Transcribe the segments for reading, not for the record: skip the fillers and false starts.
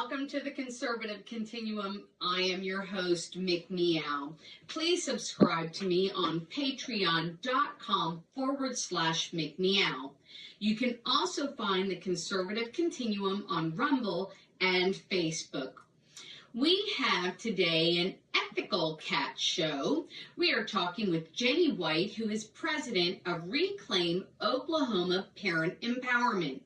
welcome to the Conservative Continuum. I am your host, Mick Meow. Please subscribe to me on patreon.com/Mick Meow. You can also find the Conservative Continuum on Rumble and Facebook. We have today an ethical cat show. We are talking with Jenni White, who is president of Reclaim Oklahoma Parent Empowerment.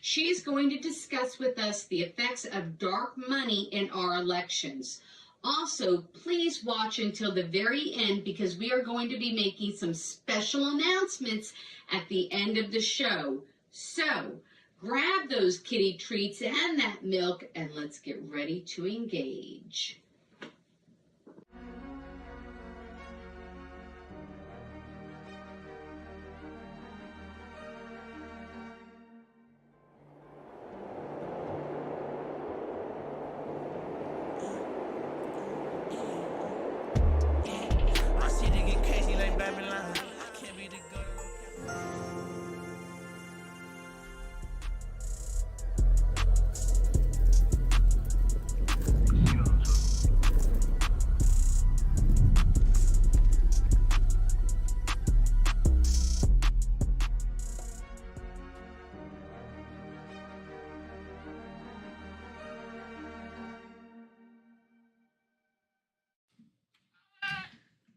She is going to discuss with us the effects of dark money in our elections. Also, please watch until the very end because we are going to be making some special announcements at the end of the show. So, grab those kitty treats and that milk and let's get ready to engage.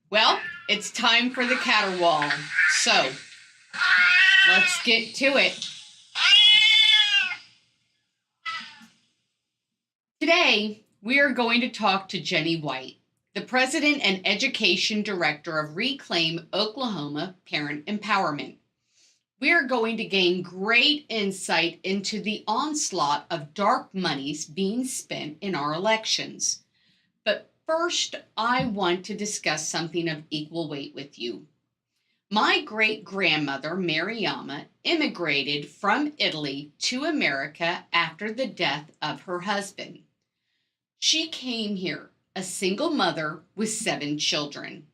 Well, it's time for the caterwaul. So, let's get to it. Today, we are going to talk to Jenni White, the President and Education Director of Reclaim Oklahoma Parent Empowerment. We are going to gain great insight into the onslaught of dark monies being spent in our elections. But first, I want to discuss something of equal weight with you. My great-grandmother, Mariam, immigrated from Italy to America after the death of her husband. She came here, a single mother with 7 children.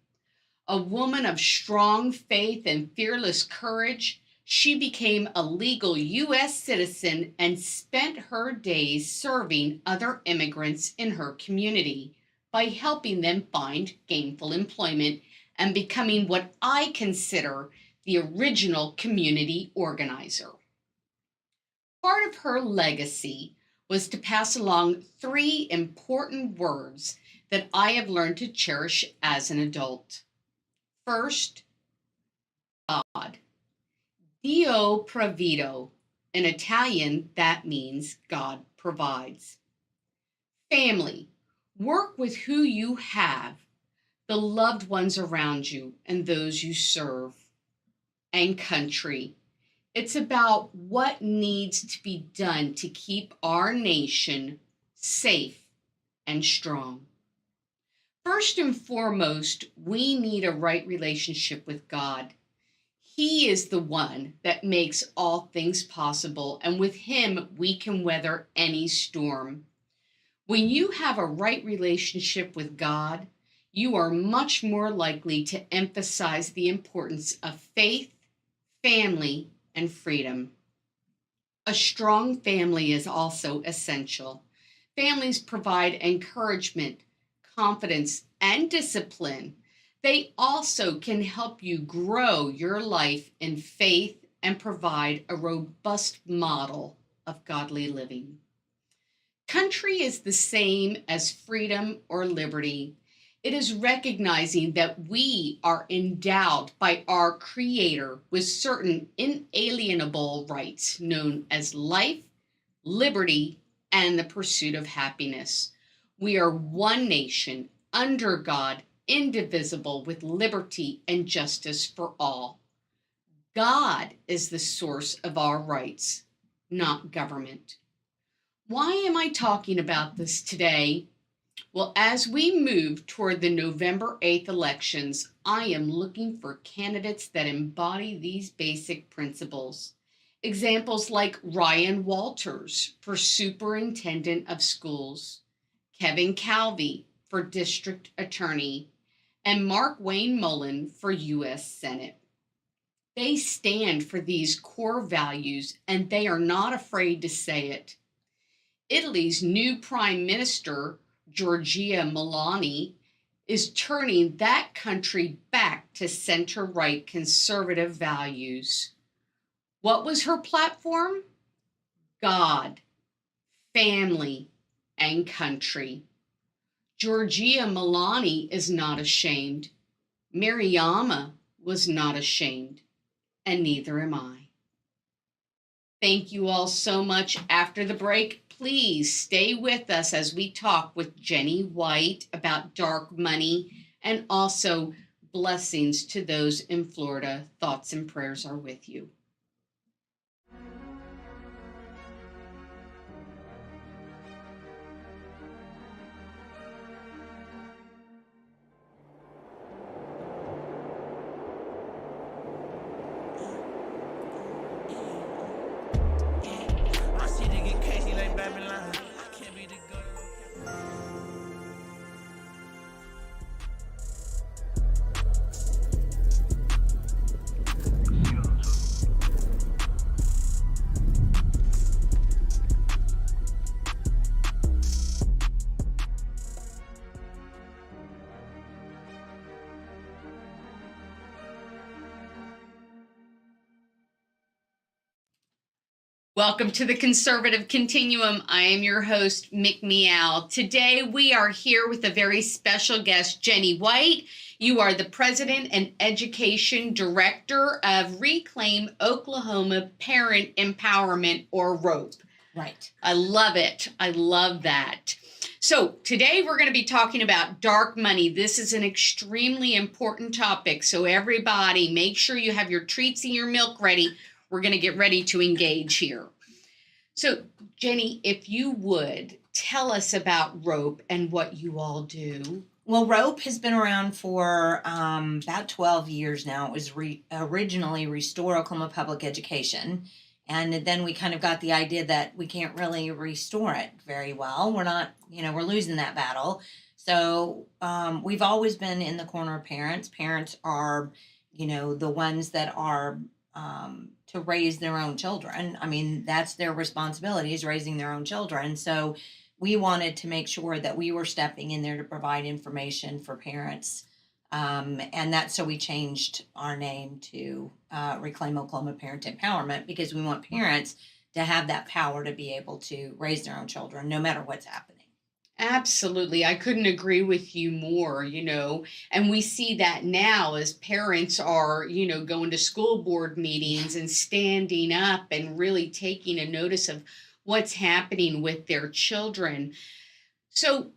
A woman of strong faith and fearless courage, she became a legal U.S. citizen and spent her days serving other immigrants in her community by helping them find gainful employment and becoming what I consider the original community organizer. Part of her legacy was to pass along 3 important words that I have learned to cherish as an adult. First, God. Dio provvido. In Italian, that means God provides. Family. Work with who you have, the loved ones around you, and those you serve. And country. It's about what needs to be done to keep our nation safe and strong. First and foremost, we need a right relationship with God. He is the one that makes all things possible, and with him, we can weather any storm. When you have a right relationship with God, you are much more likely to emphasize the importance of faith, family, and freedom. A strong family is also essential. Families provide encouragement, confidence, and discipline. They also can help you grow your life in faith and provide a robust model of godly living. Country is the same as freedom or liberty. It is recognizing that we are endowed by our Creator with certain inalienable rights known as life, liberty, and the pursuit of happiness. We are one nation under God, indivisible, with liberty and justice for all. God is the source of our rights, not government. Why am I talking about this today? Well, as we move toward the November 8th elections, I am looking for candidates that embody these basic principles. Examples like Ryan Walters for Superintendent of Schools, Kevin Calvi for District Attorney, and Mark Wayne Mullen for U.S. Senate. They stand for these core values, and they are not afraid to say it. Italy's new Prime Minister, Giorgia Meloni, is turning that country back to center-right conservative values. What was her platform? God, family, and country. Giorgia Meloni is not ashamed. Mariam was not ashamed, and neither am I. Thank you all so much. After the break, please stay with us as we talk with Jenni White about dark money and also blessings to those in Florida. Thoughts and prayers are with you. Welcome to the Conservative Continuum. I am your host, Mick Meow. Today we are here with a very special guest, Jenni White. You are the President and Education Director of Reclaim Oklahoma Parent Empowerment, or ROPE. Right. I love it. I love that. So today we're going to be talking about dark money. This is an extremely important topic. So everybody, make sure you have your treats and your milk ready. We're going to get ready to engage here. So, Jenni, if you would, tell us about ROPE and what you all do. Well, ROPE has been around for about 12 years now. It was originally Restore Oklahoma Public Education. And then we kind of got the idea that we can't really restore it very well. We're not, we're losing that battle. So we've always been in the corner of parents. Parents are, the ones that are to raise their own children. I mean, that's their responsibility, is raising their own children. So we wanted to make sure that we were stepping in there to provide information for parents. And that's so we changed our name to Reclaim Oklahoma Parent Empowerment, because we want parents to have that power to be able to raise their own children, no matter what's happening. Absolutely. I couldn't agree with you more, and we see that now as parents are, going to school board meetings and standing up and really taking a notice of what's happening with their children. So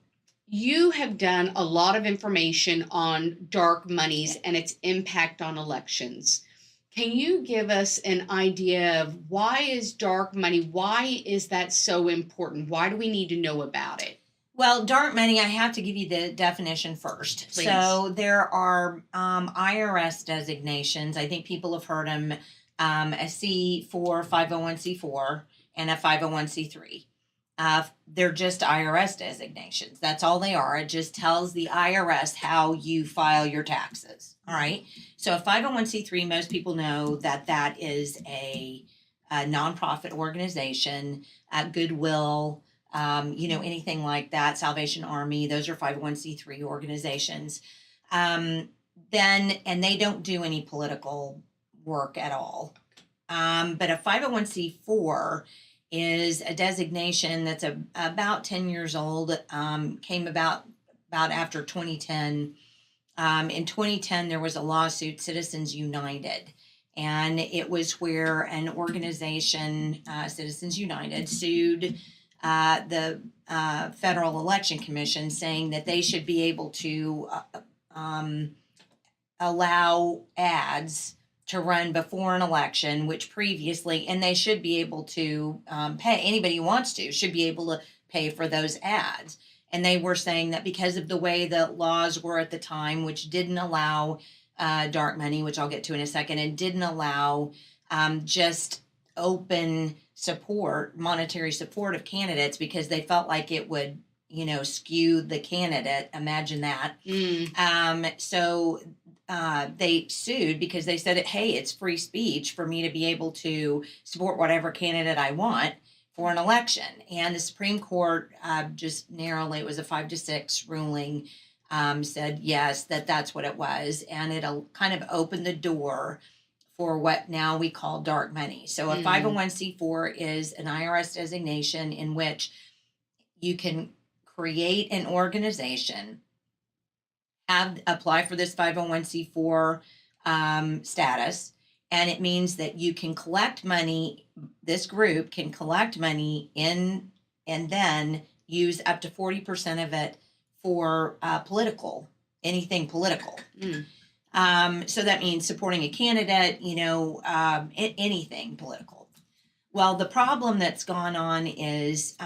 you have done a lot of information on dark monies and its impact on elections. Can you give us an idea of why is dark money? Why is that so important? Why do we need to know about it? Well, dark money, I have to give you the definition first. Please. So there are IRS designations. I think people have heard them, a C4, 501c4, and a 501c3. They're just IRS designations. That's all they are. It just tells the IRS how you file your taxes. All right. So a 501c3, most people know that is a nonprofit organization, goodwill, anything like that, Salvation Army, those are 501c3 organizations. And they don't do any political work at all. But a 501c4 is a designation that's about 10 years old, came about after 2010. In 2010, there was a lawsuit, Citizens United, and it was where an organization, Citizens United, sued the Federal Election Commission, saying that they should be able to allow ads to run before an election, which previously, and they should be able to pay, anybody who wants to should be able to pay for those ads. And they were saying that because of the way the laws were at the time, which didn't allow dark money, which I'll get to in a second, and didn't allow just open support, monetary support of candidates, because they felt like it would, skew the candidate. Imagine that. So they sued because they said, hey, it's free speech for me to be able to support whatever candidate I want for an election. And the Supreme Court just narrowly, it was a 5-6 ruling, said yes, that's what it was. And it kind of opened the door for what now we call dark money. So a 501c4 is an IRS designation in which you can create an organization, apply for this 501c4 status, and it means that you can collect money. This group can collect money in and then use up to 40% of it for anything political. So that means supporting a candidate, anything political. Well, the problem that's gone on is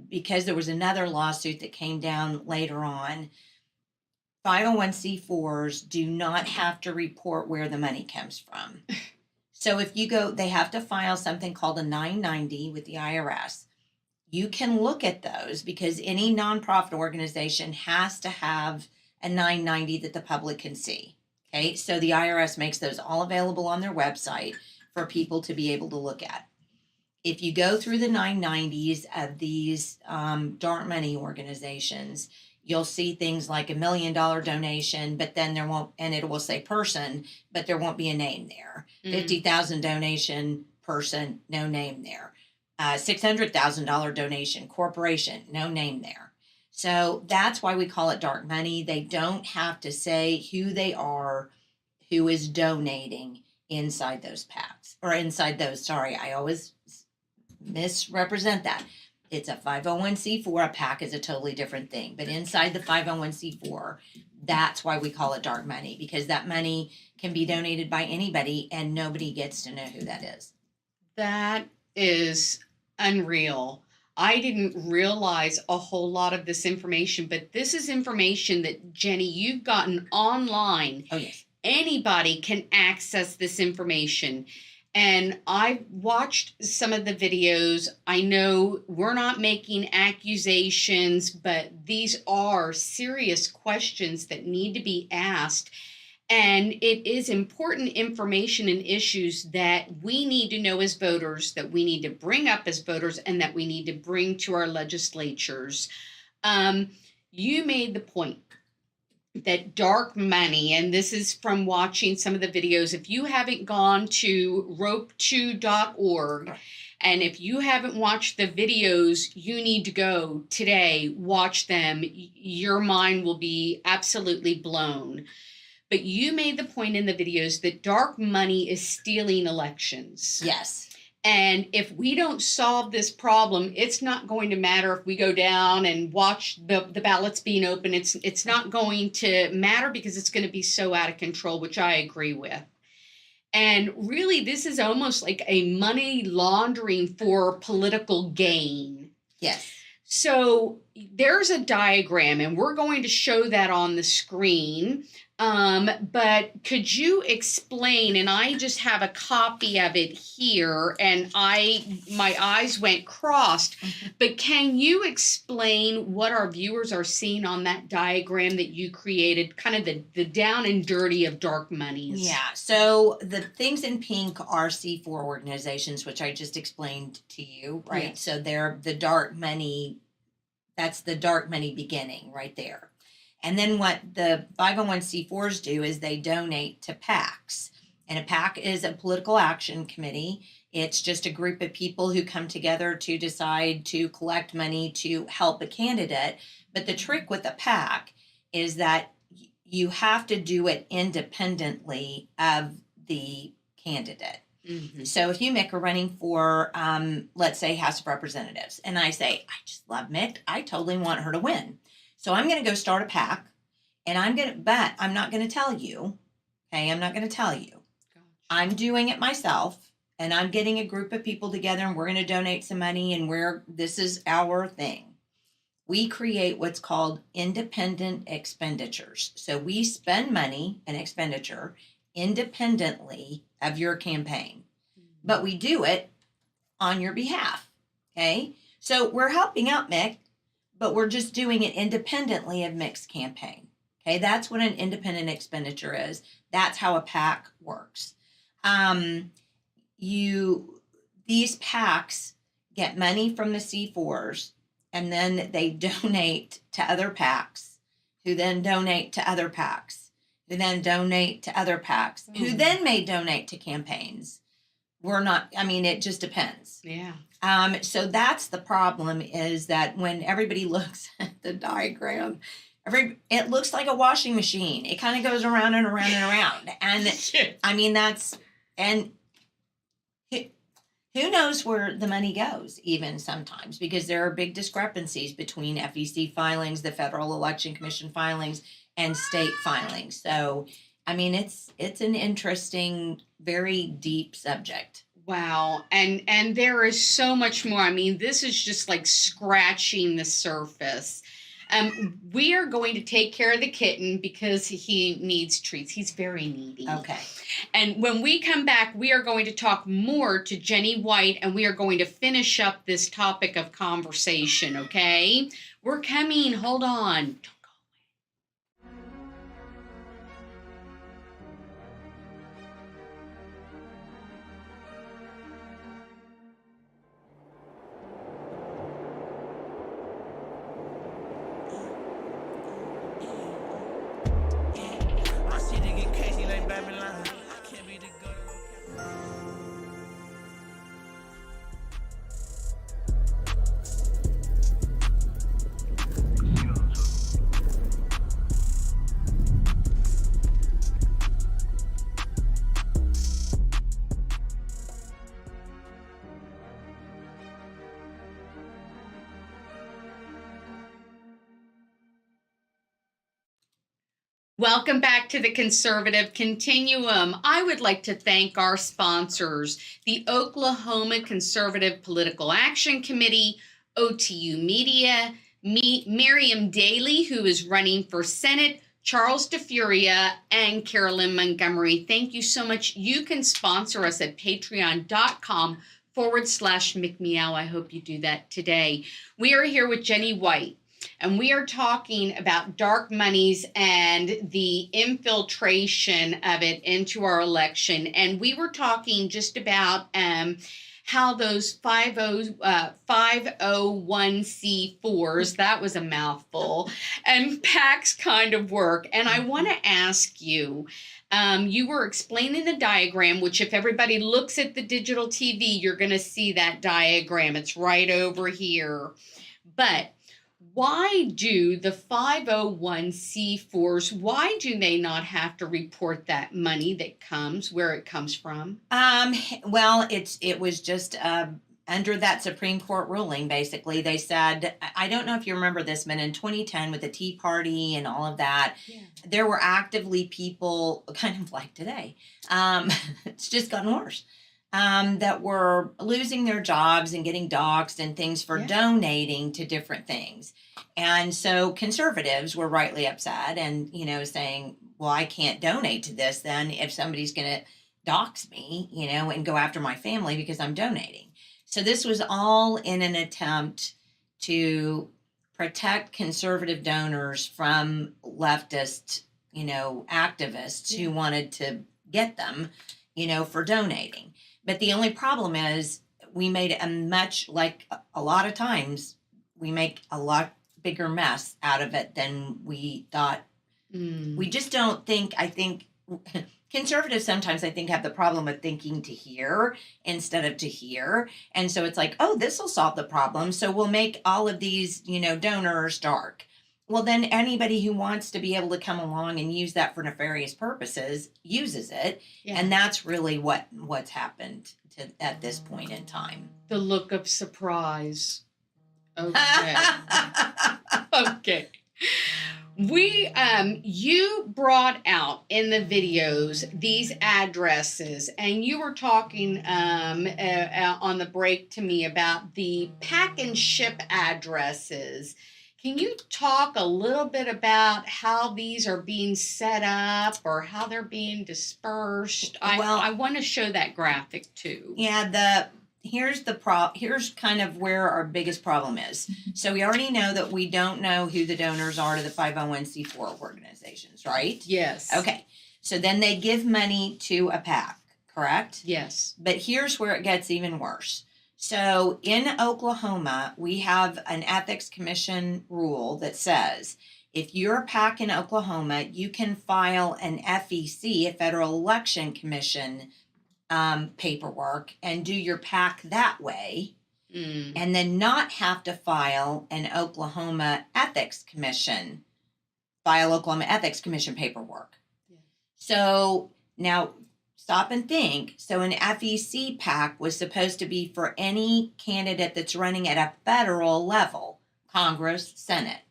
because there was another lawsuit that came down later on, 501c4s do not have to report where the money comes from. So if you go, they have to file something called a 990 with the IRS. You can look at those because any nonprofit organization has to have a 990 that the public can see. Okay, so the IRS makes those all available on their website for people to be able to look at. If you go through the 990s of these dark money organizations, you'll see things like $1 million donation, but then there won't, and it will say person, but there won't be a name there. 50,000 donation, person, no name there. $600,000 donation, corporation, no name there. So that's why we call it dark money. They don't have to say who they are, who is donating inside those pacts, or inside those, I always misrepresent that. It's a 501c4. A PAC is a totally different thing. But inside the 501c4, that's why we call it dark money, because that money can be donated by anybody and nobody gets to know who that is. That is unreal. I didn't realize a whole lot of this information, but this is information that, Jenni, you've gotten online. Oh, yes. Anybody can access this information. And I've watched some of the videos. I know we're not making accusations, but these are serious questions that need to be asked. And it is important information and issues that we need to know as voters, that we need to bring up as voters, and that we need to bring to our legislatures. You made the point that dark money, and this is from watching some of the videos, if you haven't gone to rope2.org, and if you haven't watched the videos, you need to go today, watch them. Your mind will be absolutely blown. But you made the point in the videos that dark money is stealing elections. Yes. And if we don't solve this problem, it's not going to matter if we go down and watch the ballots being open. It's not going to matter because it's going to be so out of control, which I agree with. And really, this is almost like a money laundering for political gain. Yes. So there's a diagram, and we're going to show that on the screen. But could you explain, and I just have a copy of it here, and my eyes went crossed, but can you explain what our viewers are seeing on that diagram that you created, kind of the down and dirty of dark monies? Yeah, so the things in pink are C4 organizations, which I just explained to you, right? Yeah. So they're the dark money, that's the dark money beginning right there. And then what the 501c4s do is they donate to PACs. And a PAC is a political action committee. It's just a group of people who come together to decide to collect money to help a candidate. But the trick with a PAC is that you have to do it independently of the candidate. Mm-hmm. So if you, Mick, are running for, let's say, House of Representatives, and I say, I just love Mick, I totally want her to win. So I'm going to go start a PAC, and but I'm not going to tell you. Okay, I'm not going to tell you. Gotcha. I'm doing it myself, and I'm getting a group of people together, and we're going to donate some money, and this is our thing. We create what's called independent expenditures. So we spend money, an expenditure, independently of your campaign, but we do it on your behalf. Okay, so we're helping out Mick, but we're just doing it independently of Mick's campaign. Okay, that's what an independent expenditure is. That's how a PAC works. These PACs get money from the C4s, and then they donate to other PACs, who then donate to other PACs, who then donate to other PACs, who then may donate to campaigns. It just depends. Yeah. So that's the problem, is that when everybody looks at the diagram, it looks like a washing machine. It kind of goes around and around and around. And who knows where the money goes, even sometimes, because there are big discrepancies between FEC filings, the Federal Election Commission filings, and state filings. So, it's an interesting, very deep subject. Wow. And there is so much more. This is just like scratching the surface. We are going to take care of the kitten because he needs treats. He's very needy. Okay. And when we come back, we are going to talk more to Jenni White, and we are going to finish up this topic of conversation, okay? We're coming. Hold on. Welcome back to the Conservative Continuum. I would like to thank our sponsors, the Oklahoma Conservative Political Action Committee, OTU Media, Mariam Daly, who is running for Senate, Charles Furia, and Carolyn Montgomery. Thank you so much. You can sponsor us at patreon.com/McMeow. I hope you do that today. We are here with Jenni White, and we are talking about dark monies and the infiltration of it into our election. And we were talking just about how those 501c4s, that was a mouthful, and Pacts kind of work. And I want to ask you, you were explaining the diagram, which if everybody looks at the digital TV, you're going to see that diagram. It's right over here. But why do the 501c4s, why do they not have to report that money that comes, where it comes from? Well, it was just under that Supreme Court ruling, basically. They said, I don't know if you remember this, but in 2010 with the Tea Party and all of that, there were actively people, kind of like today, it's just gotten worse, that were losing their jobs and getting doxxed and things for donating to different things. And so conservatives were rightly upset and, saying, well, I can't donate to this then if somebody's going to dox me, and go after my family because I'm donating. So this was all in an attempt to protect conservative donors from leftist, activists who wanted to get them, for donating. But the only problem is we made a lot of times, we make a lot bigger mess out of it than we thought. We just don't think, I think conservatives sometimes, I think, have the problem of thinking to hear instead of to hear. And so it's like, oh, this will solve the problem. So we'll make all of these, donors dark. Well, then anybody who wants to be able to come along and use that for nefarious purposes uses it. Yeah. And that's really what's happened at this point in time. The look of surprise. Okay. Okay. You brought out in the videos these addresses, and you were talking on the break to me about the pack and ship addresses. Can you talk a little bit about how these are being set up or how they're being dispersed? I want to show that graphic too. Yeah, here's kind of where our biggest problem is. So we already know that we don't know who the donors are to the 501c4 organizations, right? Yes. Okay. So then they give money to a PAC, correct? Yes. But here's where it gets even worse. So in Oklahoma, we have an ethics commission rule that says if you're a PAC in Oklahoma, you can file an FEC, a Federal Election Commission paperwork, and do your PAC that way, and then not have to file Oklahoma Ethics Commission paperwork. Yeah. So now stop and think. So an FEC PAC was supposed to be for any candidate that's running at a federal level, Congress, Senate,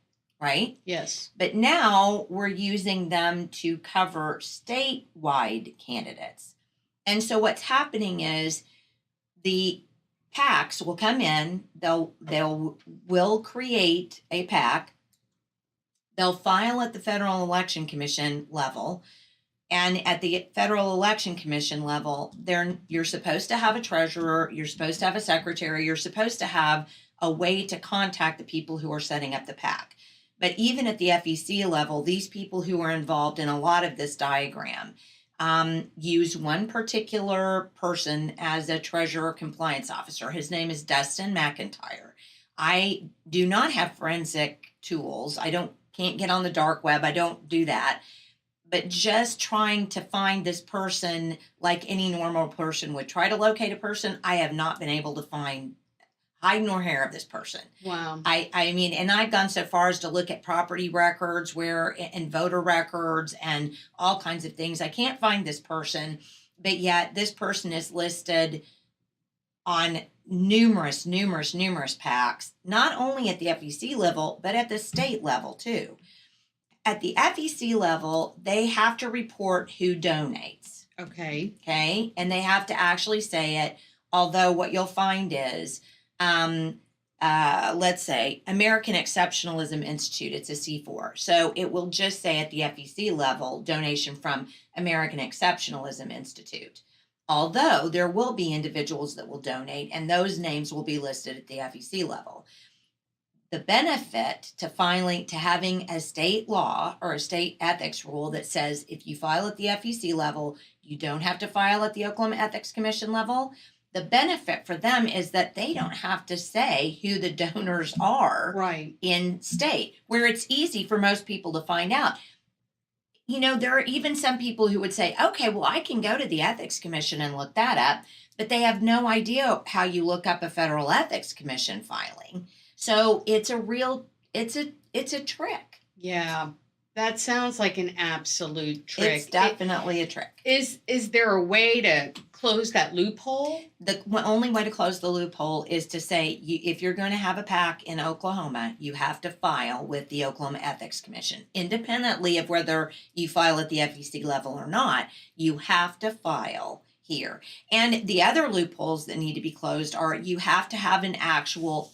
right? Yes. But now we're using them to cover statewide candidates. And so what's happening is the PACs will come in, will create a PAC, they'll file at the Federal Election Commission level, and at the Federal Election Commission level, you're supposed to have a treasurer, you're supposed to have a secretary, you're supposed to have a way to contact the people who are setting up the PAC. But even at the FEC level, these people who are involved in a lot of this diagram use one particular person as a treasurer compliance officer. His name is Dustin McIntyre. I do not have forensic tools. Can't get on the dark web. I don't do that. But just trying to find this person like any normal person would try to locate a person, I have not been able to find hide nor hair of this person. Wow. I mean, and I've gone so far as to look at property records and voter records and all kinds of things. I can't find this person, but yet this person is listed on numerous PACs, not only at the FEC level, but at the state level too. At the FEC level, they have to report who donates. Okay. Okay. And they have to actually say it. Although what you'll find is, let's say American Exceptionalism Institute, it's a C4. So it will just say at the FEC level, donation from American Exceptionalism Institute. Although there will be individuals that will donate, and those names will be listed at the FEC level. The benefit to having a state law or a state ethics rule that says if you file at the FEC level, you don't have to file at the Oklahoma Ethics Commission level. The benefit for them is that they don't have to say who the donors are in state, where it's easy for most people to find out. You know, there are even some people who would say, okay, well, I can go to the Ethics Commission and look that up, but they have no idea how you look up a Federal Ethics Commission filing. So it's a trick. Yeah. That sounds like an absolute trick. It's definitely a trick. Is there a way to close that loophole? The only way to close the loophole is to say if you're going to have a PAC in Oklahoma, you have to file with the Oklahoma Ethics Commission. Independently of whether you file at the FEC level or not, you have to file here. And the other loopholes that need to be closed are you have to have an actual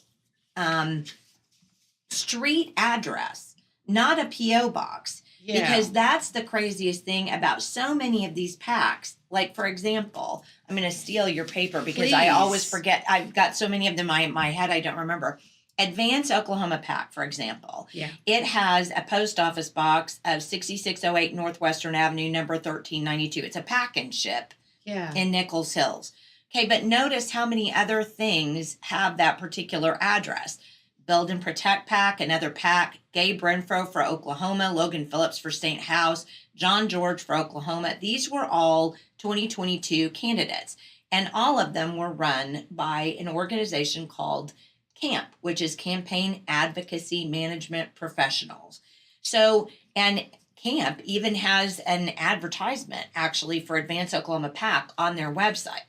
street address, not a P.O. box. Yeah. Because that's the craziest thing about so many of these PACs. Like, for example, I'm going to steal your paper because Please. I always forget. I've got so many of them in my head I don't remember. Advance Oklahoma PAC, for example. Yeah. It has a post office box of 6608 Northwestern Avenue, number 1392. It's a pack and ship in Nichols Hills. Okay, but notice how many other things have that particular address. Build and Protect PAC, another PAC, Gabe Renfro for Oklahoma, Logan Phillips for St. House, John George for Oklahoma. These were all 2022 candidates, and all of them were run by an organization called CAMP, which is Campaign Advocacy Management Professionals. So, and CAMP even has an advertisement actually for Advance Oklahoma PAC on their website.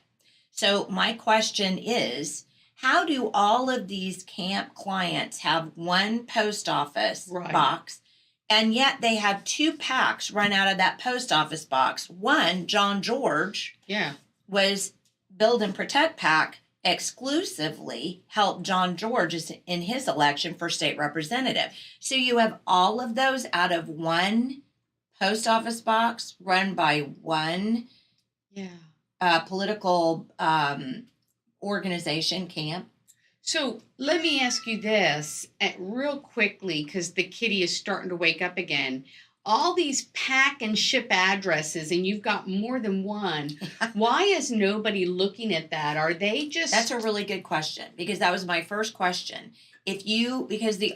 So my question is, how do all of these CAMP clients have one post office box, and yet they have two PACs run out of that post office box? One, John George, was Build and Protect PAC exclusively helped John George in his election for state representative. So you have all of those out of one post office box run by one political organization, CAMP. So let me ask you this real quickly, because the kitty is starting to wake up again. all these pack and ship addresses and you've got more than one. Why is nobody looking at that? Are they just... That's a really good question, because that was my first question. Because the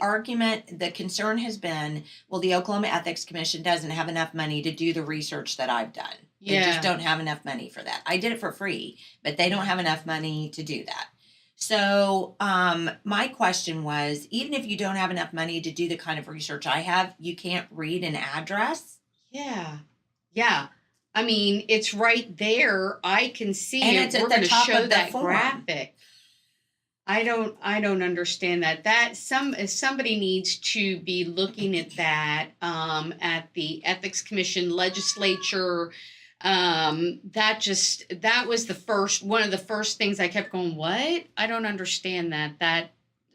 concern has been, well, the Oklahoma Ethics Commission doesn't have enough money to do the research that I've done. They just don't have enough money for that. I did it for free, but they don't have enough money to do that. So my question was, even if you don't have enough money to do the kind of research I have, you can't read an address? Yeah. I mean, it's right there. I can see and it. It's at We're the going to top show of the that form. graphic. I don't understand that. Somebody needs to be looking at that at the Ethics Commission, legislature. That was one of the first things I kept going, what? I don't understand that. That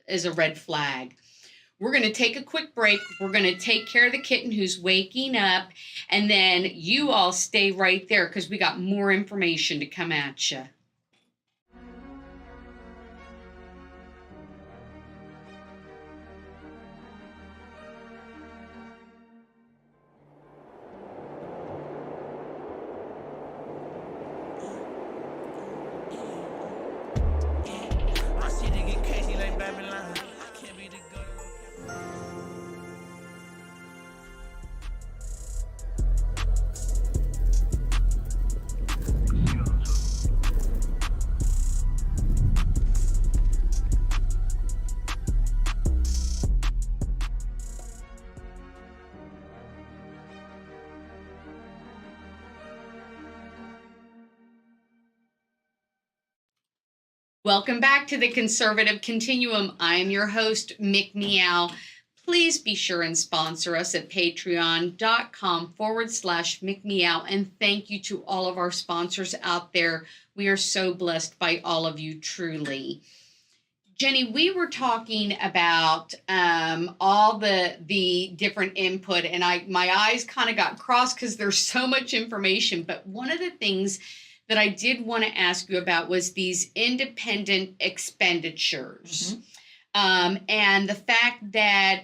is a red flag. We're going to take a quick break. We're going to take care of the kitten who's waking up, and then you all stay right there because we got more information to come at you. Welcome back to the Conservative Continuum. I am your host, Mick Meow. Please be sure and sponsor us at patreon.com/Mick Meow. And thank you to all of our sponsors out there. We are so blessed by all of you, truly. Jenni, we were talking about all the different input, and my eyes kind of got crossed because there's so much information. But one of the things that I did want to ask you about was these independent expenditures. And the fact that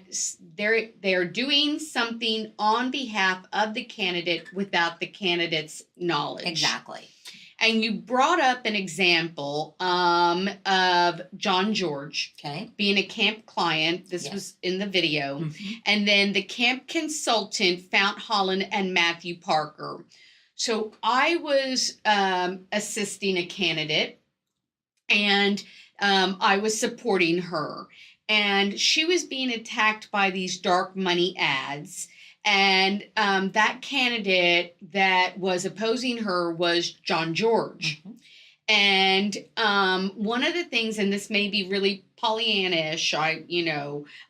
they're doing something on behalf of the candidate without the candidate's knowledge. Exactly. And you brought up an example of John George being a camp client. This was in the video. And then the camp consultant, Fount Holland and Matthew Parker. So I was assisting a candidate, and I was supporting her. And she was being attacked by these dark money ads. And that candidate that was opposing her was John George. And one of the things, and this may be really Pollyanna-ish, I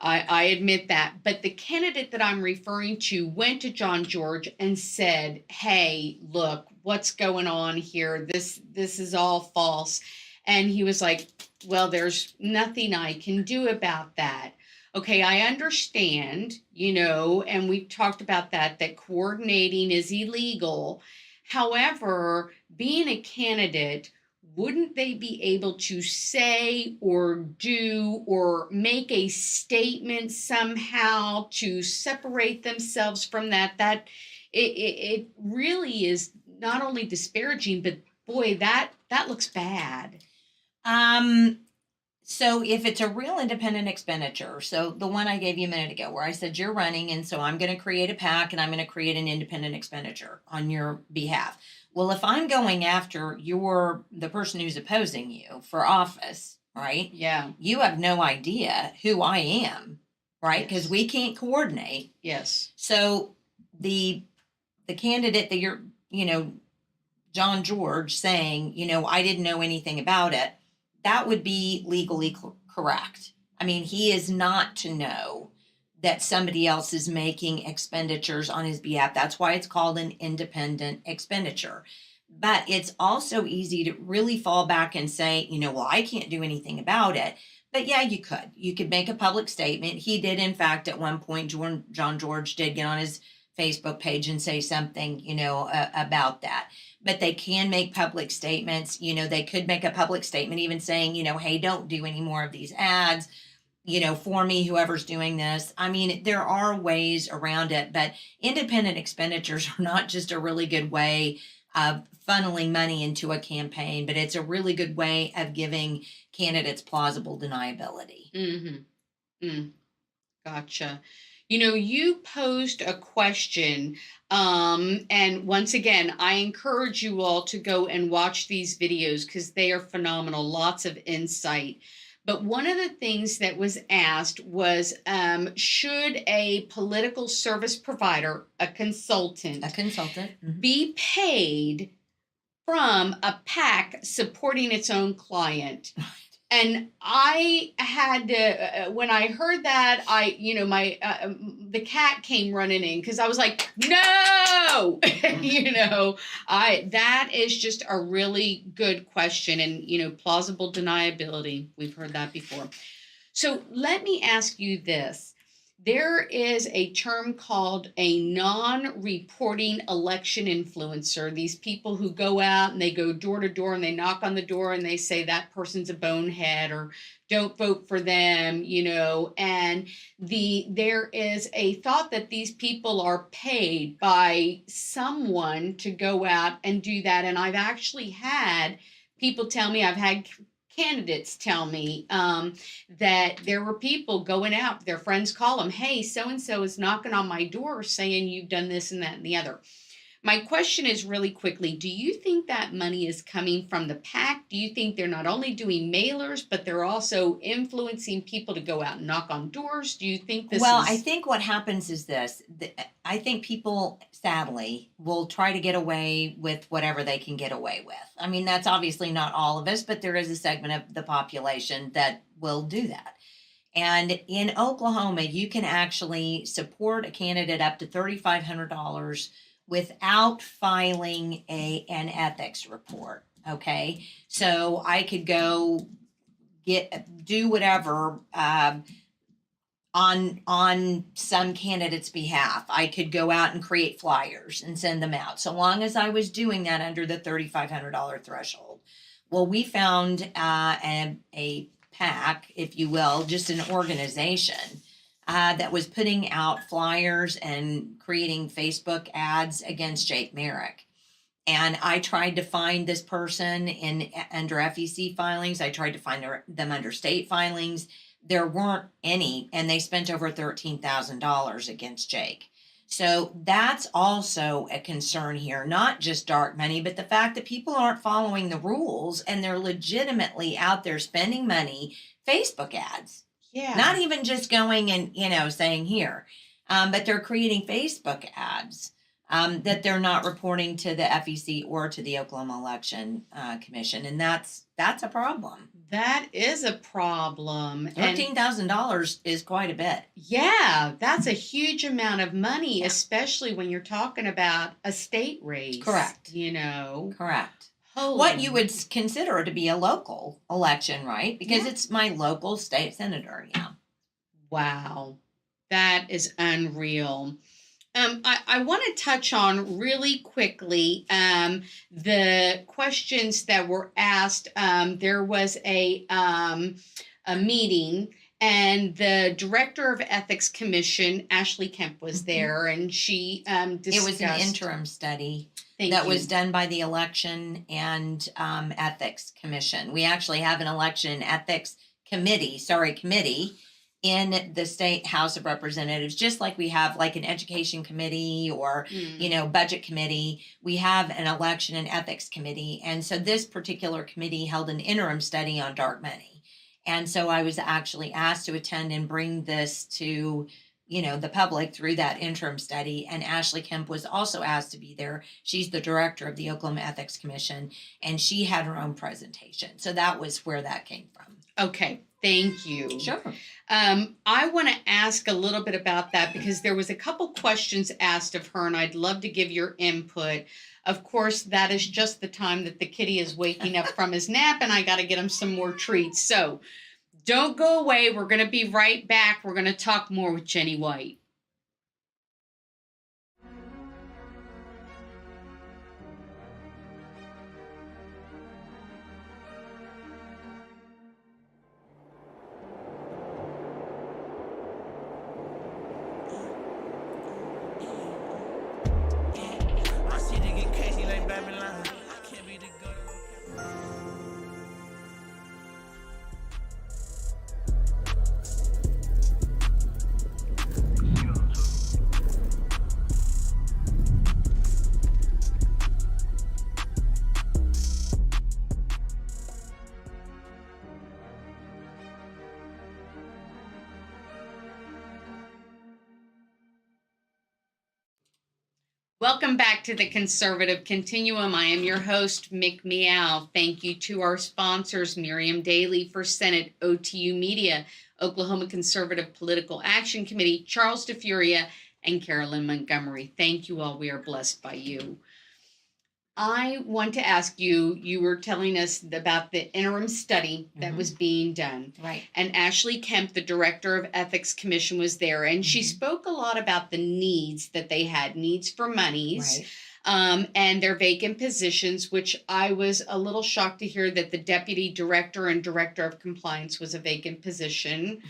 admit that, but the candidate that I'm referring to went to John George and said, hey, look, what's going on here? This is all false. And he was like, well, there's nothing I can do about that. Okay, I understand, and we've talked about that coordinating is illegal. However, being a candidate, wouldn't they be able to say or do or make a statement somehow to separate themselves from that? That it really is not only disparaging, but boy, that looks bad. So if it's a real independent expenditure, so the one I gave you a minute ago where I said you're running, and so I'm going to create a PAC and I'm going to create an independent expenditure on your behalf. Well, if I'm going after the person who's opposing you for office, right? Yeah. You have no idea who I am, right? Because we can't coordinate. Yes. So the candidate that you're, John George saying, I didn't know anything about it, that would be legally correct. I mean, he is not to know that somebody else is making expenditures on his behalf. That's why it's called an independent expenditure. But it's also easy to really fall back and say, well, I can't do anything about it. But yeah, you could. You could make a public statement. He did, in fact, at one point, John George did get on his Facebook page and say something, about that. But they can make public statements. They could make a public statement even saying, hey, don't do any more of these ads. for me, whoever's doing this. I mean, there are ways around it, but independent expenditures are not just a really good way of funneling money into a campaign, but it's a really good way of giving candidates plausible deniability. Gotcha. You posed a question, and once again, I encourage you all to go and watch these videos because they are phenomenal, lots of insight. But one of the things that was asked was, should a political service provider, a consultant, be paid from a PAC supporting its own client? And I had to, when I heard that, the cat came running in because I was like, no, that is just a really good question. And, plausible deniability, we've heard that before. So let me ask you this. There is a term called a non-reporting election influencer. These people who go out and they go door to door and they knock on the door and they say that person's a bonehead or don't vote for them, and there is a thought that these people are paid by someone to go out and do that. And I've actually had people tell me, I've had candidates tell me that there were people going out, their friends call them, hey, so-and-so is knocking on my door saying you've done this and that and the other. My question is really quickly, do you think that money is coming from the PAC? Do you think they're not only doing mailers, but they're also influencing people to go out and knock on doors? Do you think this I think what happens is this. I think people, sadly, will try to get away with whatever they can get away with. I mean, that's obviously not all of us, but there is a segment of the population that will do that. And in Oklahoma, you can actually support a candidate up to $3,500 without filing an ethics report. Okay, so I could go do whatever on some candidate's behalf. I could go out and create flyers and send them out, so long as I was doing that under the $3,500 threshold. Well, we found a PAC, if you will, just an organization that was putting out flyers and creating Facebook ads against Jake Merrick. And I tried to find this person under FEC filings. I tried to find them under state filings. There weren't any, and they spent over $13,000 against Jake. So that's also a concern here, not just dark money, but the fact that people aren't following the rules and they're legitimately out there spending money, Facebook ads. Yeah. Not even just going and, saying here, but they're creating Facebook ads that they're not reporting to the FEC or to the Oklahoma Election Commission. And that's a problem. That is a problem. $13,000 is quite a bit. Yeah, that's a huge amount of money, especially when you're talking about a state race. Correct. Correct. What you would consider to be a local election, right? Because it's my local state senator. Yeah. Wow. That is unreal. I want to touch on really quickly the questions that were asked. There was a meeting, and the director of Ethics Commission, Ashley Kemp, was there, and she discussed. It was an interim study was done by the Election and Ethics Commission. We actually have an election ethics committee in the state House of Representatives, just like we have like an education committee or, budget committee. We have an election and ethics committee. And so this particular committee held an interim study on dark money. And so I was actually asked to attend and bring this to, the public through that interim study. And Ashley Kemp was also asked to be there. She's the director of the Oklahoma Ethics Commission, and she had her own presentation. So that was where that came from. Okay. Thank you. Sure. I want to ask a little bit about that because there was a couple questions asked of her, and I'd love to give your input. Of course, that is just the time that the kitty is waking up from his nap, and I got to get him some more treats. So don't go away. We're going to be right back. We're going to talk more with Jenni White. Welcome back to the Conservative Continuum. I am your host, Mick Meow. Thank you to our sponsors, Mariam, Daly for Senate, OTU Media, Oklahoma Conservative Political Action Committee, Charles Furia, and Carolyn Montgomery. Thank you all. We are blessed by you. I want to ask you, you were telling us about the interim study that was being done. Right. And Ashley Kemp, the director of Ethics Commission, was there. And she spoke a lot about the needs that they had, needs for monies. Right. And their vacant positions, which I was a little shocked to hear that the deputy director and director of compliance was a vacant position.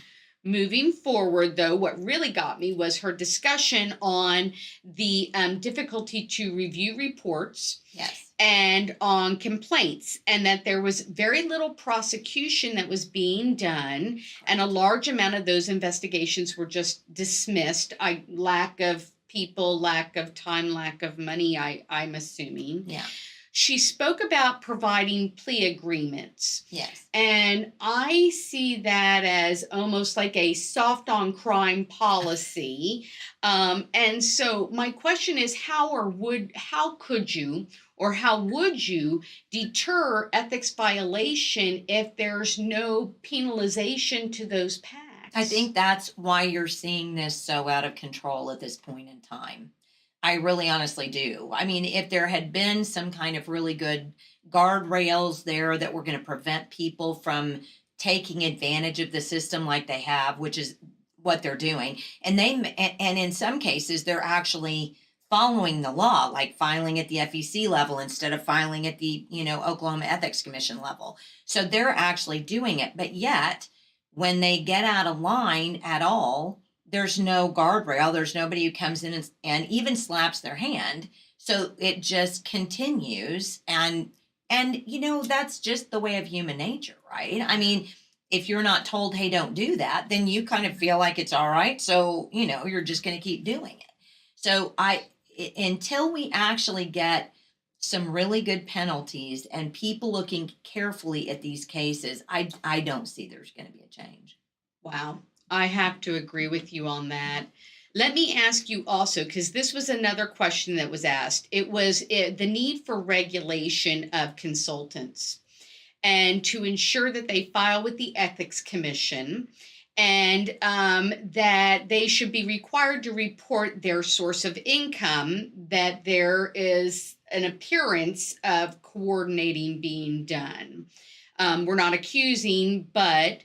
Moving forward, though, what really got me was her discussion on the difficulty to review reports. Yes. And on complaints, and that there was very little prosecution that was being done, and a large amount of those investigations were just dismissed. Lack of people, lack of time, lack of money, I'm assuming. Yeah. She spoke about providing plea agreements. Yes. And I see that as almost like a soft on crime policy. And so my question is, how could you or how would you deter ethics violation if there's no penalization to those pacts? I think that's why you're seeing this so out of control at this point in time. I really honestly do. I mean, if there had been some kind of really good guardrails there that were going to prevent people from taking advantage of the system like they have, which is what they're doing, and in some cases they're actually following the law, like filing at the FEC level instead of filing at the Oklahoma Ethics Commission level. So they're actually doing it, but yet when they get out of line at all, there's no guardrail. There's nobody who comes in and even slaps their hand. So it just continues. And that's just the way of human nature, right? I mean, if you're not told, hey, don't do that, then you kind of feel like it's all right. So, you're just going to keep doing it. So until we actually get some really good penalties and people looking carefully at these cases, I don't see there's going to be a change. Wow. I have to agree with you on that. Let me ask you also, because this was another question that was asked. It was the need for regulation of consultants and to ensure that they file with the Ethics Commission and that they should be required to report their source of income, that there is an appearance of coordinating being done. We're not accusing, but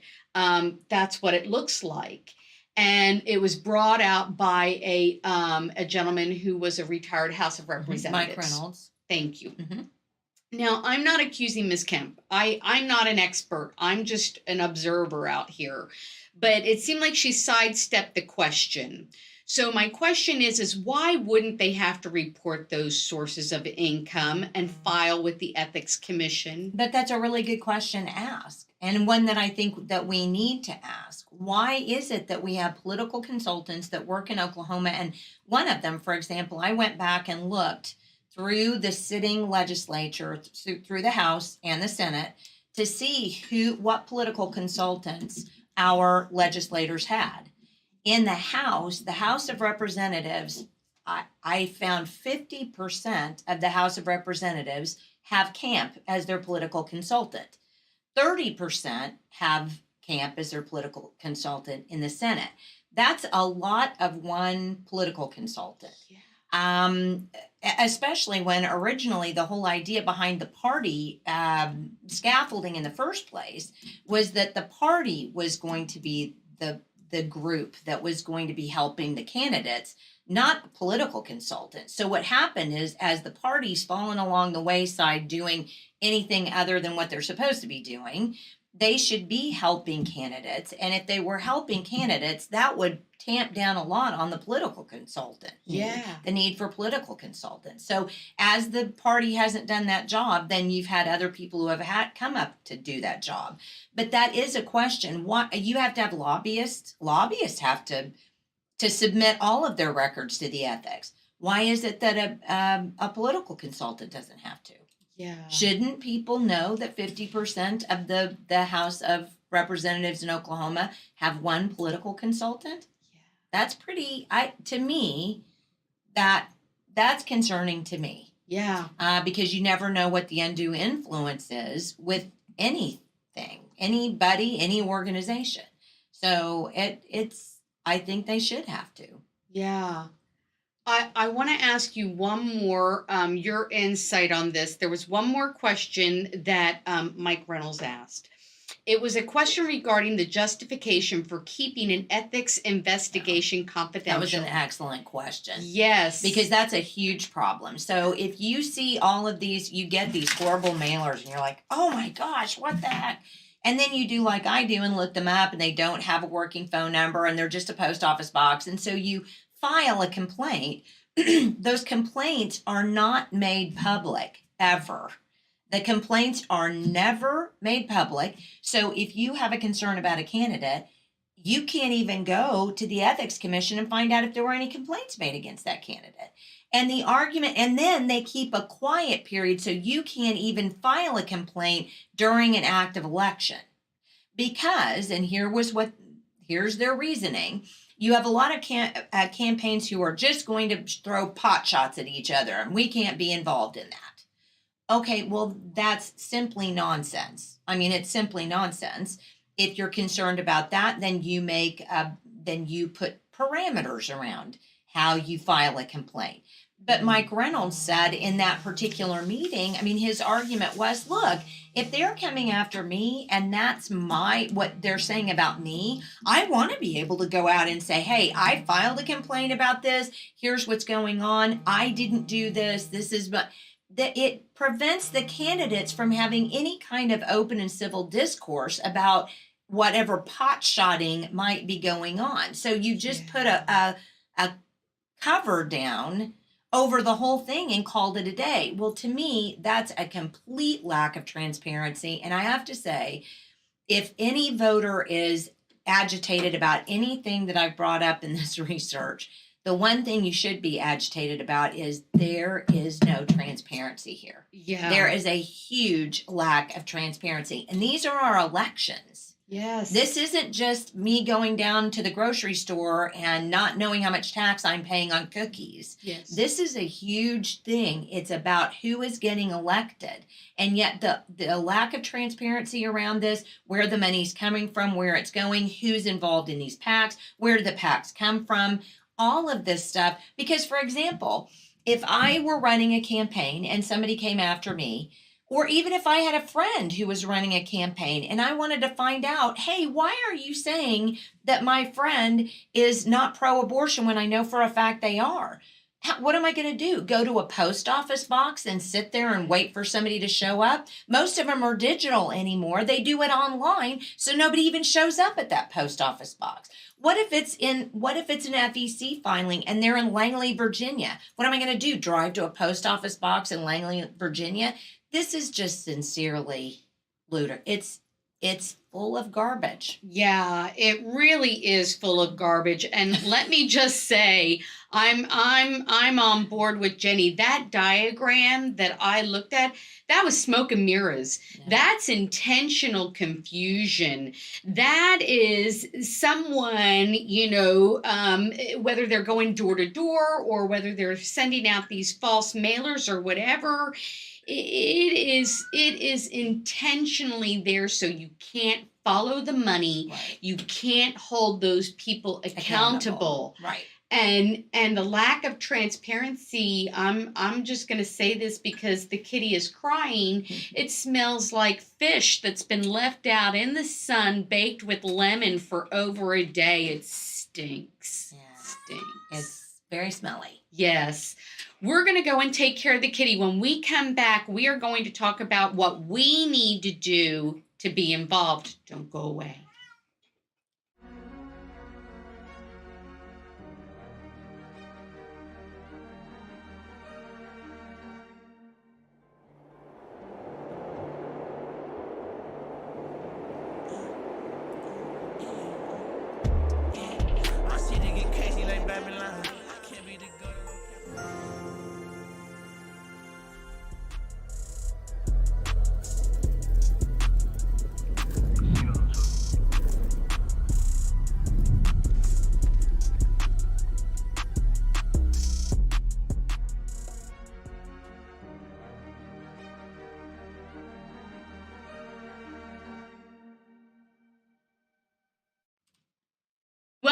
that's what it looks like. And it was brought out by a gentleman who was a retired House of Representatives. Mike Reynolds. Thank you. Now, I'm not accusing Ms. Kemp. I'm not an expert. I'm just an observer out here. But it seemed like she sidestepped the question. So my question is why wouldn't they have to report those sources of income and file with the Ethics Commission? But that's a really good question to ask, and one that I think that we need to ask. Why is it that we have political consultants that work in Oklahoma? And one of them, for example, I went back and looked through the sitting legislature, through the House and the Senate, to see what political consultants our legislators had. In the House of Representatives, I found 50% of the House of Representatives have Camp as their political consultant. 30% have Camp as their political consultant in the Senate. That's a lot of one political consultant. Yeah. Especially when originally the whole idea behind the party scaffolding in the first place was that the party was going to be the group that was going to be helping the candidates, not political consultants. So what happened is, as the party's fallen along the wayside doing anything other than what they're supposed to be doing, they should be helping candidates. And if they were helping candidates, that would tamp down a lot on the political consultant. Yeah. The need for political consultants. So as the party hasn't done that job, then you've had other people who have had come up to do that job. But that is a question. Why you have to have lobbyists? Lobbyists have to submit all of their records to the ethics. Why is it that a political consultant doesn't have to? Yeah. Shouldn't people know that 50% of the House of Representatives in Oklahoma have one political consultant? Yeah. That's pretty, to me, that That's concerning to me. Yeah. Because you never know what the undue influence is with anything, anybody, any organization. So I think they should have to. Yeah. I want to ask you one more, your insight on this. There was one more question that Mike Reynolds asked. It was a question regarding the justification for keeping an ethics investigation confidential. That was an excellent question. Yes. Because that's a huge problem. So if you see all of these, you get these horrible mailers and you're like, oh my gosh, what the heck? And then you do like I do and look them up and they don't have a working phone number and they're just a post office box. And so you file a complaint. Those complaints are not made public ever. The complaints are never made public. So if you have a concern about a candidate, you can't even go to the Ethics Commission and find out if there were any complaints made against that candidate. And the argument, and then they keep a quiet period so you can't even file a complaint during an active election. Because, and here's their reasoning, you have a lot of campaigns who are just going to throw pot shots at each other, and we can't be involved in that. Okay, well, that's simply nonsense. I mean, it's simply nonsense. If you're concerned about that, then you put parameters around how you file a complaint. But Mike Reynolds said in that particular meeting, I mean, his argument was, look, if they're coming after me and that's what they're saying about me, I want to be able to go out and say, hey, I filed a complaint about this. Here's what's going on. I didn't do this. This is what... That it prevents the candidates from having any kind of open and civil discourse about whatever pot shotting might be going on. So you just put a cover down over the whole thing and called it a day. Well, to me, that's a complete lack of transparency. And I have to say, if any voter is agitated about anything that I've brought up in this research, the one thing you should be agitated about is there is no transparency here. Yeah. There is a huge lack of transparency. And these are our elections. Yes. This isn't just me going down to the grocery store and not knowing how much tax I'm paying on cookies. Yes. This is a huge thing. It's about who is getting elected. And yet the lack of transparency around this, where the money's coming from, where it's going, who's involved in these PACs, where do the PACs come from, all of this stuff. Because, for example, if I were running a campaign and somebody came after me, or even if I had a friend who was running a campaign and I wanted to find out, hey, why are you saying that my friend is not pro-abortion when I know for a fact they are? What am I going to do? Go to a post office box and sit there and wait for somebody to show up? Most of them are digital anymore. They do it online, so nobody even shows up at that post office box. What if it's an FEC filing and they're in Langley, Virginia? What am I going to do? Drive to a post office box in Langley, Virginia? This is just sincerely ludicrous. It's full of garbage. Yeah, it really is full of garbage. And let me just say, I'm on board with Jenni. That diagram that I looked at, that was smoke and mirrors. Yeah. That's intentional confusion. That is someone, whether they're going door to door or whether they're sending out these false mailers or whatever. It is intentionally there so you can't follow the money. Right. You can't hold those people accountable. Right. And the lack of transparency, I'm just going to say this because the kitty is crying. It smells like fish that's been left out in the sun, baked with lemon for over a day. It stinks. Yeah. Stinks. It's very smelly. Yes. We're going to go and take care of the kitty. When we come back, we are going to talk about what we need to do to be involved. Don't go away.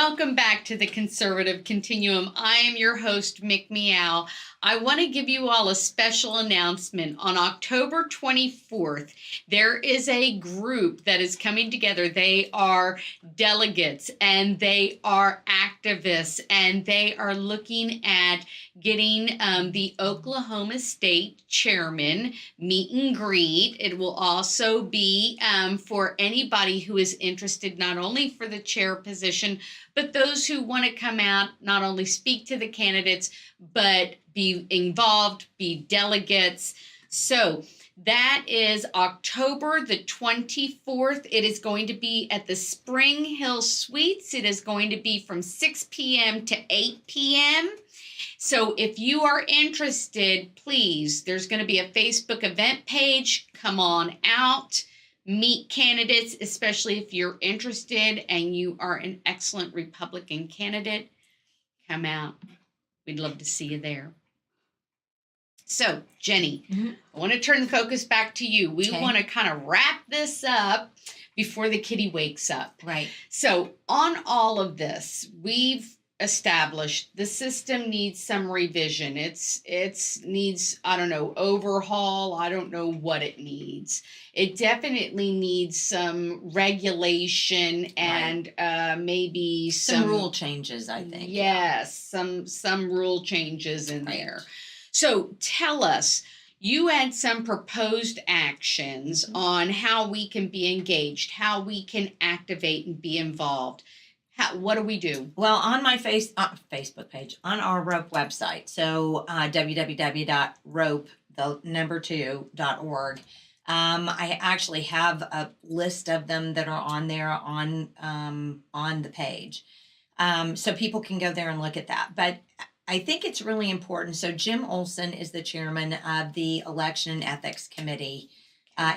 Welcome back to the Conservative Continuum. I am your host, Mick Meow. I want to give you all a special announcement. On October 24th, there is a group that is coming together. They are delegates and they are activists, and they are looking at getting the Oklahoma State Chairman meet and greet. It will also be for anybody who is interested, not only for the chair position, but those who want to come out, not only speak to the candidates, but be involved, be delegates. So that is October the 24th. It is going to be at the Spring Hill Suites. It is going to be from 6 p.m. to 8 p.m. So if you are interested, please, there's going to be a Facebook event page. Come on out. Meet candidates, especially if you're interested and you are an excellent Republican candidate. Come out. We'd love to see you there. So, Jenni, I want to turn the focus back to you. We want to kind of wrap this up before the kitty wakes up. Right. So, on all of this, we've established the system needs some revision. It's needs, I don't know, overhaul. I don't know what it needs. It definitely needs some regulation and maybe some rule changes, I think. Yes, some rule changes in there. So tell us, you had some proposed actions on how we can be engaged, how we can activate and be involved. What do we do? Well, on my Facebook page, on our ROPE website, so www.rope2.org, I actually have a list of them that are on there on the page. So people can go there and look at that. But I think it's really important. So Jim Olson is the chairman of the Election and Ethics Committee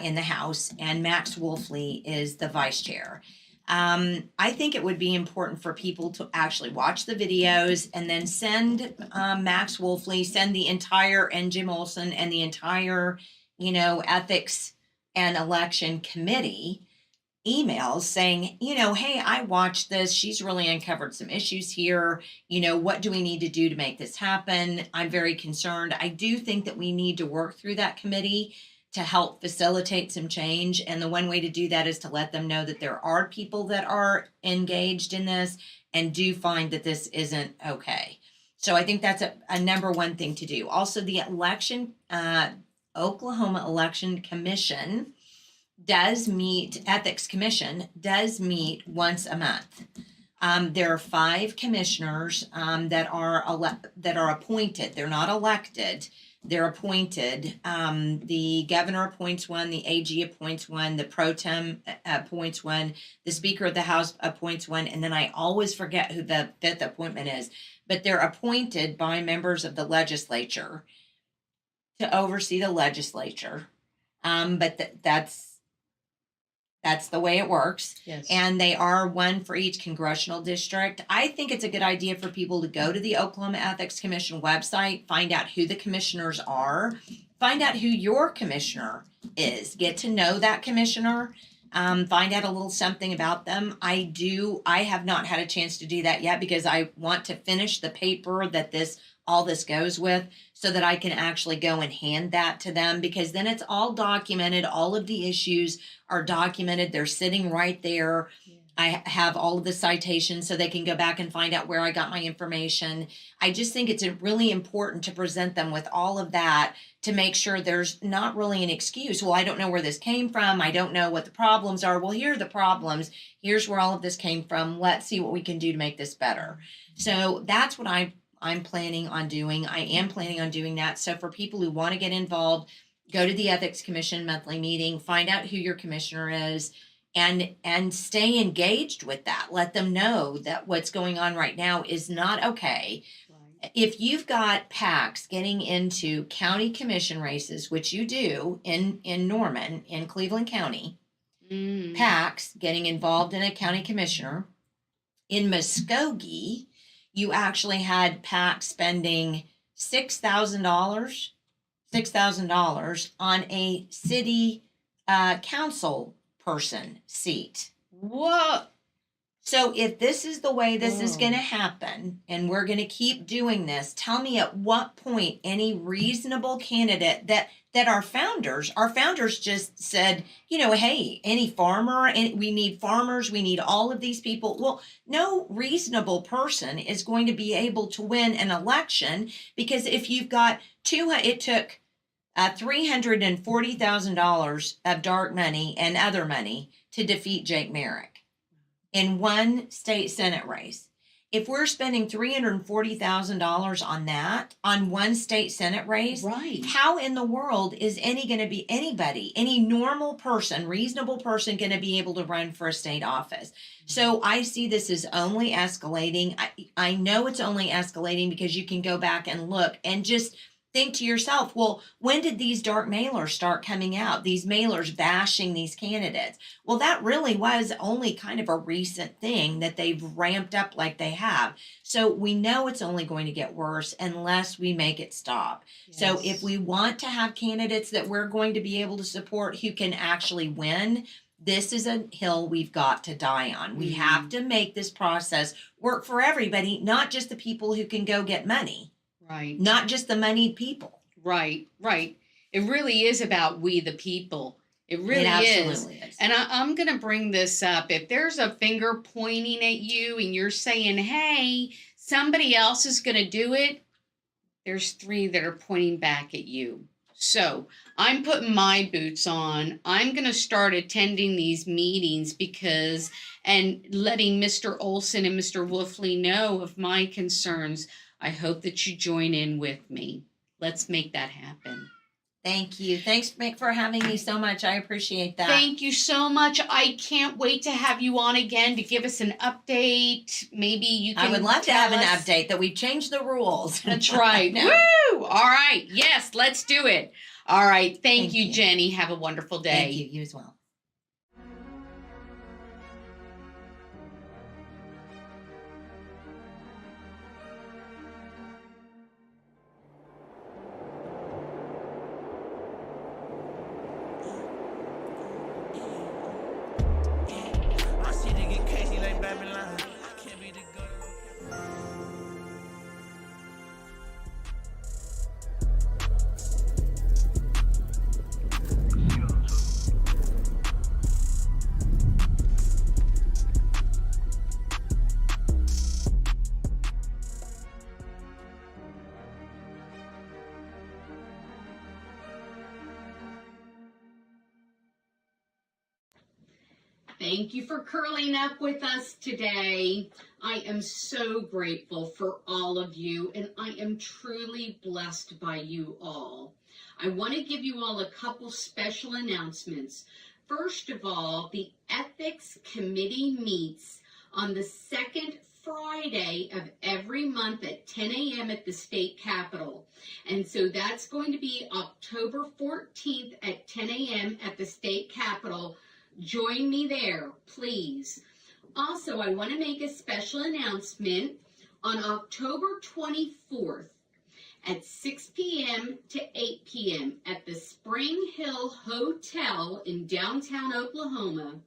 in the House, and Max Wolfley is the vice chair. I think it would be important for people to actually watch the videos and then send Max Wolfley, send the entire, and Jim Olson and the entire, ethics and election committee emails saying, hey, I watched this. She's really uncovered some issues here. What do we need to do to make this happen? I'm very concerned. I do think that we need to work through that committee to help facilitate some change. And the one way to do that is to let them know that there are people that are engaged in this and do find that this isn't okay. So I think that's a number one thing to do. Also, the Oklahoma Election Commission Ethics Commission does meet once a month. There are 5 commissioners that are appointed. They're not elected. They're appointed. The governor appoints one, the AG appoints one, the pro tem appoints one, the Speaker of the House appoints one, and then I always forget who the 5th appointment is. But they're appointed by members of the legislature to oversee the legislature. But that's the way it works. Yes. And they are one for each congressional district. I think it's a good idea for people to go to the Oklahoma Ethics Commission website, find out who the commissioners are, find out who your commissioner is, get to know that commissioner, find out a little something about them. I have not had a chance to do that yet because I want to finish the paper that all this goes with so that I can actually go and hand that to them, because then it's all documented. All of the issues are documented. They're sitting right there. Yeah. I have all of the citations so they can go back and find out where I got my information. I just think it's really important to present them with all of that to make sure there's not really an excuse. Well, I don't know where this came from. I don't know what the problems are. Well, here are the problems. Here's where all of this came from. Let's see what we can do to make this better. So that's what I'm planning on doing. I am planning on doing that. So for people who want to get involved, go to the Ethics Commission monthly meeting, find out who your commissioner is, and stay engaged with that. Let them know that what's going on right now is not okay. Right. If you've got Pacts getting into county commission races, which you do in Norman, in Cleveland County, Pacts getting involved in a county commissioner, in Muskogee, you actually had Pacts spending $6,000 on a city council person seat. What? So if this is the way this is Oh. going to happen and we're going to keep doing this, tell me at what point any reasonable candidate that our founders just said, hey, any farmer, and we need farmers, we need all of these people. Well, no reasonable person is going to be able to win an election, because if you've got it took $340,000 of dark money and other money to defeat Jake Merrick in one state Senate race. If we're spending $340,000 on one state Senate race, Right. how in the world is any normal person, reasonable person, going to be able to run for a state office? So I see this as only escalating. I know it's only escalating because you can go back and look and just think to yourself, well, when did these dark mailers start coming out? These mailers bashing these candidates. Well, that really was only kind of a recent thing that they've ramped up like they have. So we know it's only going to get worse unless we make it stop. Yes. So if we want to have candidates that we're going to be able to support who can actually win, this is a hill we've got to die on. We have to make this process work for everybody, not just the people who can go get money. Right. Not just the moneyed people. Right. It really is about we the people. It really is. And I'm going to bring this up. If there's a finger pointing at you and you're saying, hey, somebody else is going to do it, there's 3 that are pointing back at you. So I'm putting my boots on. I'm going to start attending these meetings and letting Mr. Olson and Mr. Wolfley know of my concerns. I hope that you join in with me. Let's make that happen. Thank you. Thanks for having me so much. I appreciate that. Thank you so much. I can't wait to have you on again to give us an update. Maybe you can. I would love to have an us. update that we've changed the rules. That's right. No. Woo! All right. Yes, let's do it. All right. Thank you, Jenny. Have a wonderful day. Thank you. You as well. Thank you for curling up with us today. I am so grateful for all of you, and I am truly blessed by you all. I want to give you all a couple special announcements. First of all, the Ethics Committee meets on the second Friday of every month at 10 a.m. at the state capitol. And so that's going to be October 14th at 10 a.m. at the state capitol. Join me there, please. Also, I want to make a special announcement on October 24th at 6 p.m. to 8 p.m. at the Spring Hill Hotel in downtown Oklahoma.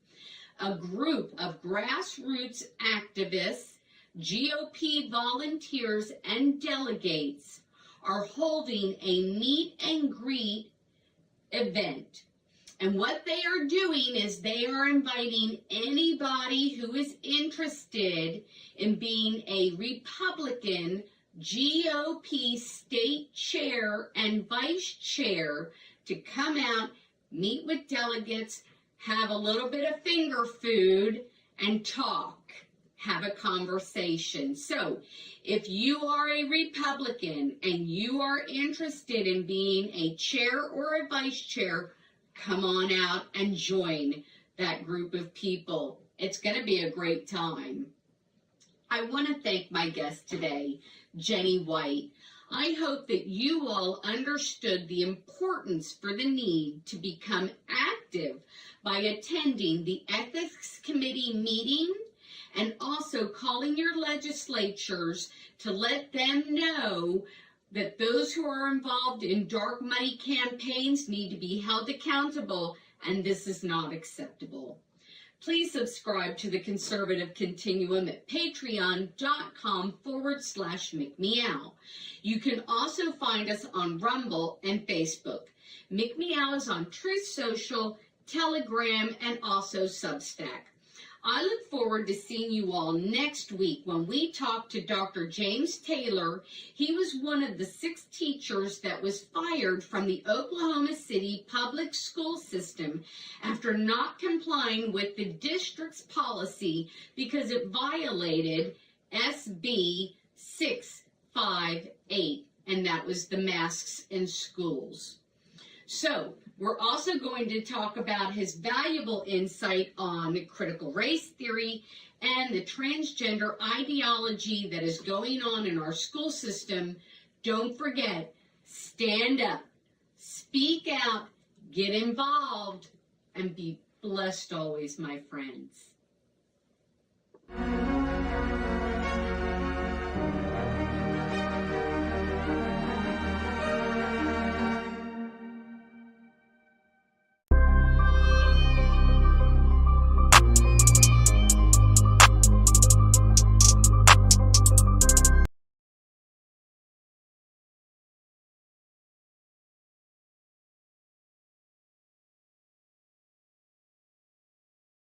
A group of grassroots activists, GOP volunteers, and delegates are holding a meet and greet event. And what they are doing is they are inviting anybody who is interested in being a Republican GOP state chair and vice chair to come out, meet with delegates, have a little bit of finger food, and talk, have a conversation. So if you are a Republican and you are interested in being a chair or a vice chair, come on out and join that group of people. It's going to be a great time. I want to thank my guest today, Jenni White. I hope that you all understood the importance for the need to become active by attending the Ethics Committee meeting and also calling your legislatures to let them know that those who are involved in dark money campaigns need to be held accountable, and this is not acceptable. Please subscribe to the Conservative Continuum at patreon.com/McMeow. You can also find us on Rumble and Facebook. McMeow is on Truth Social, Telegram, and also Substack. I look forward to seeing you all next week when we talk to Dr. James Taylor. He was one of the 6 teachers that was fired from the Oklahoma City public school system after not complying with the district's policy because it violated SB 658, and that was the masks in schools. So, we're also going to talk about his valuable insight on critical race theory and the transgender ideology that is going on in our school system. Don't forget, stand up, speak out, get involved, and be blessed always, my friends.